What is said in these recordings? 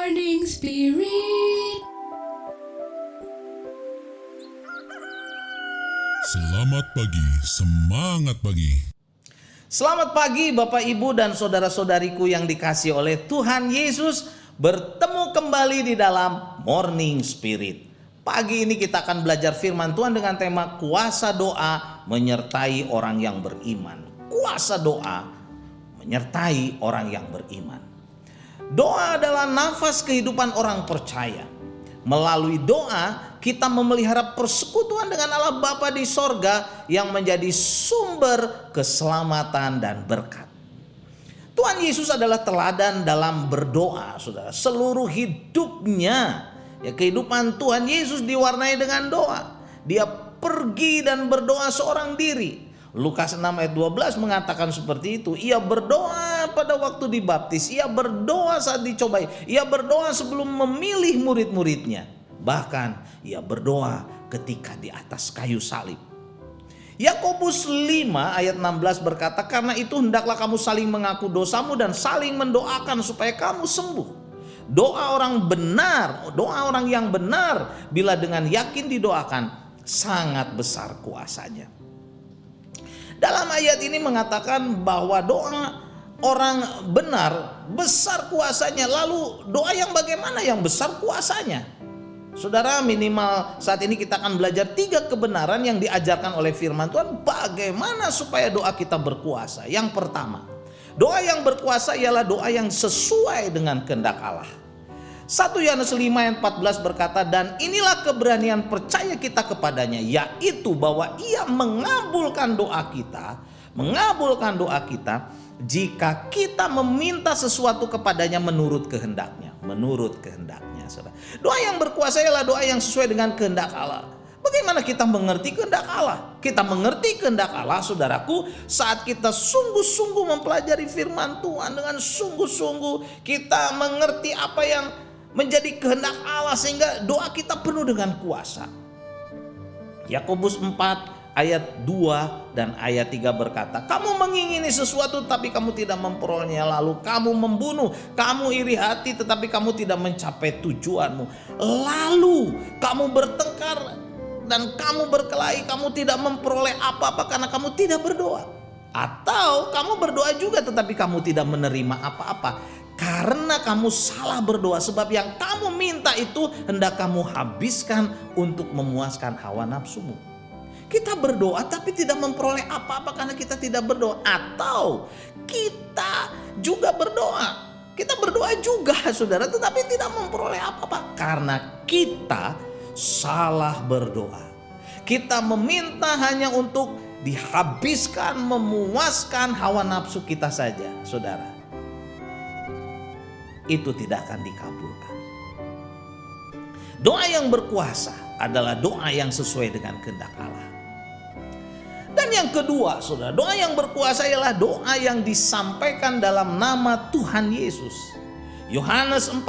Morning Spirit. Selamat pagi, semangat pagi. Selamat pagi Bapak Ibu dan saudara-saudariku yang dikasihi oleh Tuhan Yesus. Bertemu kembali di dalam Morning Spirit. Pagi ini kita akan belajar firman Tuhan dengan tema kuasa doa menyertai orang yang beriman. Kuasa doa menyertai orang yang beriman. Doa adalah nafas kehidupan orang percaya. Melalui doa kita memelihara persekutuan dengan Allah Bapa di sorga yang menjadi sumber keselamatan dan berkat. Tuhan Yesus adalah teladan dalam berdoa, saudara. Seluruh hidupnya, kehidupan Tuhan Yesus diwarnai dengan doa. Dia pergi dan berdoa seorang diri. Lukas 6 ayat 12 mengatakan seperti itu. Ia berdoa pada waktu dibaptis. Ia berdoa saat dicobai. Ia berdoa sebelum memilih murid-muridnya. Bahkan ia berdoa ketika di atas kayu salib. Yakobus 5 ayat 16 berkata, karena itu hendaklah kamu saling mengaku dosamu dan saling mendoakan supaya kamu sembuh. Doa orang benar, doa orang yang benar bila dengan yakin didoakan sangat besar kuasanya. Dalam ayat ini mengatakan bahwa doa orang benar besar kuasanya. Lalu doa yang bagaimana yang besar kuasanya? Saudara, minimal saat ini kita akan belajar 3 kebenaran yang diajarkan oleh firman Tuhan. Bagaimana supaya doa kita berkuasa? Yang pertama, doa yang berkuasa ialah doa yang sesuai dengan kehendak Allah. 1 Yohanes 5 ayat 14 berkata, dan inilah keberanian percaya kita kepadanya, yaitu bahwa ia mengabulkan doa kita jika kita meminta sesuatu kepadanya menurut kehendaknya. Saudara. Doa yang berkuasa ialah doa yang sesuai dengan kehendak Allah. Bagaimana kita mengerti kehendak Allah? Kita mengerti kehendak Allah, saudaraku, saat kita sungguh-sungguh mempelajari firman Tuhan dengan sungguh-sungguh. Kita mengerti apa yang menjadi kehendak Allah sehingga doa kita penuh dengan kuasa. Yakobus 4 ayat 2 dan ayat 3 berkata, kamu mengingini sesuatu tapi kamu tidak memperolehnya, lalu kamu membunuh, kamu iri hati tetapi kamu tidak mencapai tujuanmu, lalu kamu bertengkar dan kamu berkelahi, kamu tidak memperoleh apa-apa karena kamu tidak berdoa. Atau kamu berdoa juga tetapi kamu tidak menerima apa-apa karena kamu salah berdoa, sebab yang kamu minta itu hendak kamu habiskan untuk memuaskan hawa nafsumu. Kita berdoa tapi tidak memperoleh apa-apa karena kita tidak berdoa. Atau kita juga berdoa, kita berdoa juga saudara, tetapi tidak memperoleh apa-apa karena kita salah berdoa. Kita meminta hanya untuk dihabiskan, memuaskan hawa nafsu kita saja, saudara. Itu tidak akan dikabulkan. Doa yang berkuasa adalah doa yang sesuai dengan kehendak Allah. Dan yang kedua, saudara, doa yang berkuasa ialah doa yang disampaikan dalam nama Tuhan Yesus. Yohanes 14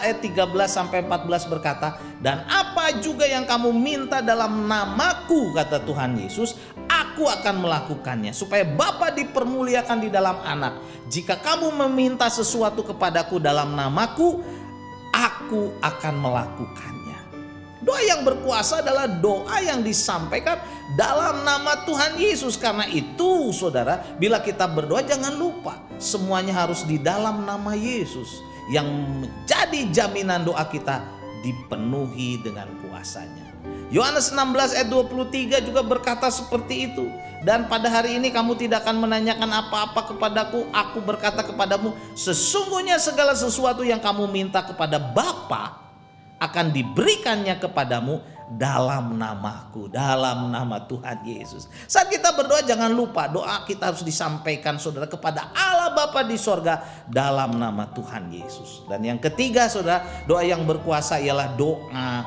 ayat 13 sampai 14 berkata, dan apa juga yang kamu minta dalam namaku, kata Tuhan Yesus, aku akan melakukannya supaya Bapa dipermuliakan di dalam Anak. Jika kamu meminta sesuatu kepadaku dalam namaku, aku akan melakukannya. Doa yang berkuasa adalah doa yang disampaikan dalam nama Tuhan Yesus. Karena itu saudara, bila kita berdoa jangan lupa semuanya harus di dalam nama Yesus, yang menjadi jaminan doa kita dipenuhi dengan kuasanya. Yohanes 16 ayat 23 juga berkata seperti itu. Dan pada hari ini kamu tidak akan menanyakan apa-apa kepadaku. Aku berkata kepadamu, sesungguhnya segala sesuatu yang kamu minta kepada Bapa akan diberikannya kepadamu dalam namaku, dalam nama Tuhan Yesus. Saat kita berdoa jangan lupa doa kita harus disampaikan saudara kepada Allah Bapa di sorga dalam nama Tuhan Yesus. Dan yang ketiga saudara, doa yang berkuasa ialah doa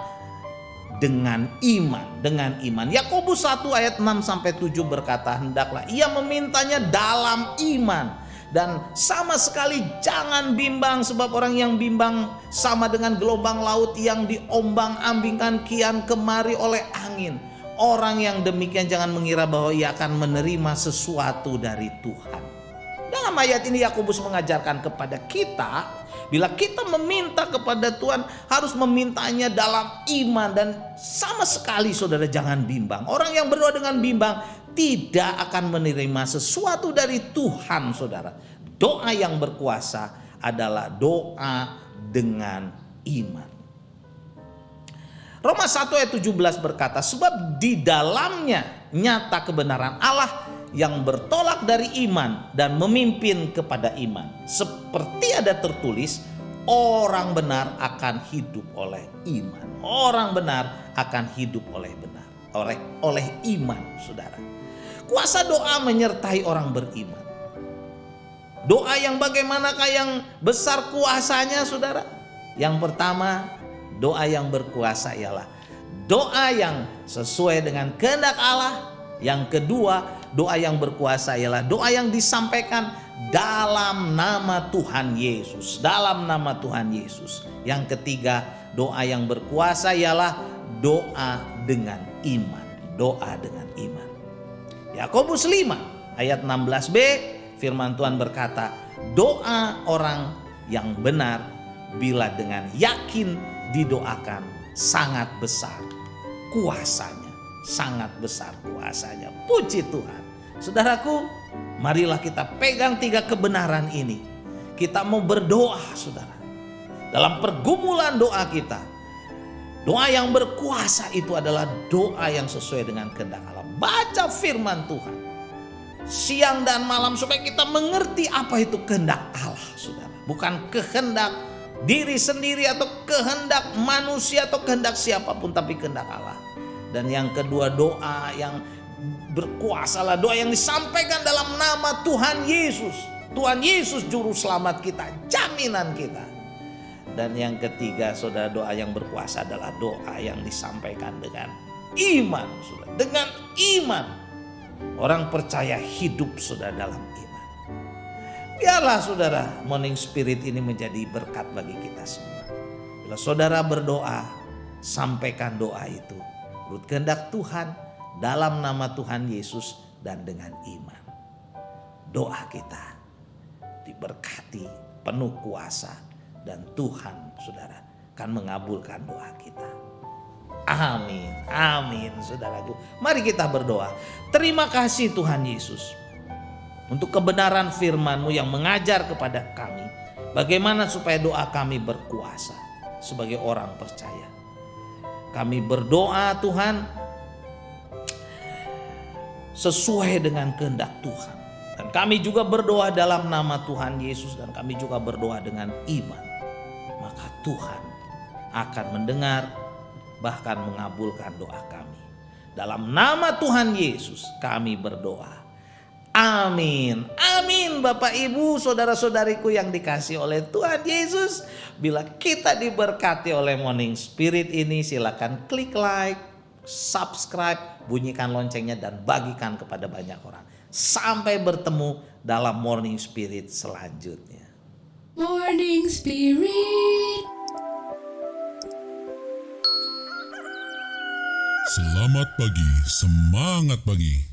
dengan iman. Yakobus 1 ayat 6 sampai 7 berkata, hendaklah ia memintanya dalam iman dan sama sekali jangan bimbang, sebab orang yang bimbang sama dengan gelombang laut yang diombang-ambingkan kian kemari oleh angin. Orang yang demikian jangan mengira bahwa ia akan menerima sesuatu dari Tuhan. Dalam ayat ini Yakobus mengajarkan kepada kita Bila kita meminta kepada Tuhan, harus memintanya dalam iman. Dan sama sekali saudara jangan bimbang. Orang yang berdoa dengan bimbang tidak akan menerima sesuatu dari Tuhan saudara. Doa yang berkuasa adalah doa dengan iman. Roma 1 ayat 17 berkata, sebab di dalamnya nyata kebenaran Allah yang bertolak dari iman dan memimpin kepada iman. Seperti ada tertulis, orang benar akan hidup oleh iman. Orang benar akan hidup oleh benar. Oleh iman, saudara. Kuasa doa menyertai orang beriman. Doa yang bagaimanakah yang besar kuasanya, saudara? Yang pertama, doa yang berkuasa ialah doa yang sesuai dengan kehendak Allah. Yang kedua, doa yang berkuasa ialah doa yang disampaikan dalam nama Tuhan Yesus. Dalam nama Tuhan Yesus. Yang ketiga, doa yang berkuasa ialah doa dengan iman. Doa dengan iman. Yakobus 5 ayat 16b, firman Tuhan berkata, doa orang yang benar bila dengan yakin didoakan sangat besar kuasanya. Sangat besar kuasanya. Puji Tuhan. Saudaraku, marilah kita pegang 3 kebenaran ini. Kita mau berdoa, saudara. Dalam pergumulan doa kita, doa yang berkuasa itu adalah doa yang sesuai dengan kehendak Allah. Baca firman Tuhan siang dan malam supaya kita mengerti apa itu kehendak Allah, saudara. Bukan kehendak diri sendiri atau kehendak manusia atau kehendak siapapun, tapi kehendak Allah. Dan yang kedua, doa yang berkuasa adalah doa yang disampaikan dalam nama Tuhan Yesus. Tuhan Yesus juru selamat kita, jaminan kita. Dan yang ketiga, saudara, doa yang berkuasa adalah doa yang disampaikan dengan iman, saudara. Dengan iman. Orang percaya hidup, saudara, dalam iman. Biarlah, saudara, Morning Spirit ini menjadi berkat bagi kita semua. Bila saudara berdoa, sampaikan doa itu menurut kehendak Tuhan, dalam nama Tuhan Yesus, dan dengan iman. Doa kita diberkati, penuh kuasa, dan Tuhan, saudara, akan mengabulkan doa kita. Amin, amin, saudaraku. Mari kita berdoa. Terima kasih Tuhan Yesus untuk kebenaran firman-Mu yang mengajar kepada kami bagaimana supaya doa kami berkuasa sebagai orang percaya. Kami berdoa, Tuhan, sesuai dengan kehendak Tuhan. Dan kami juga berdoa dalam nama Tuhan Yesus, dan kami juga berdoa dengan iman. Maka Tuhan akan mendengar, bahkan mengabulkan doa kami. Dalam nama Tuhan Yesus kami berdoa. Amin. Amin. Bapak, Ibu, saudara-saudariku yang dikasihi oleh Tuhan Yesus. Bila kita diberkati oleh Morning Spirit ini, silakan klik like, subscribe, bunyikan loncengnya, dan bagikan kepada banyak orang. Sampai bertemu dalam Morning Spirit selanjutnya. Morning Spirit. Selamat pagi, semangat pagi.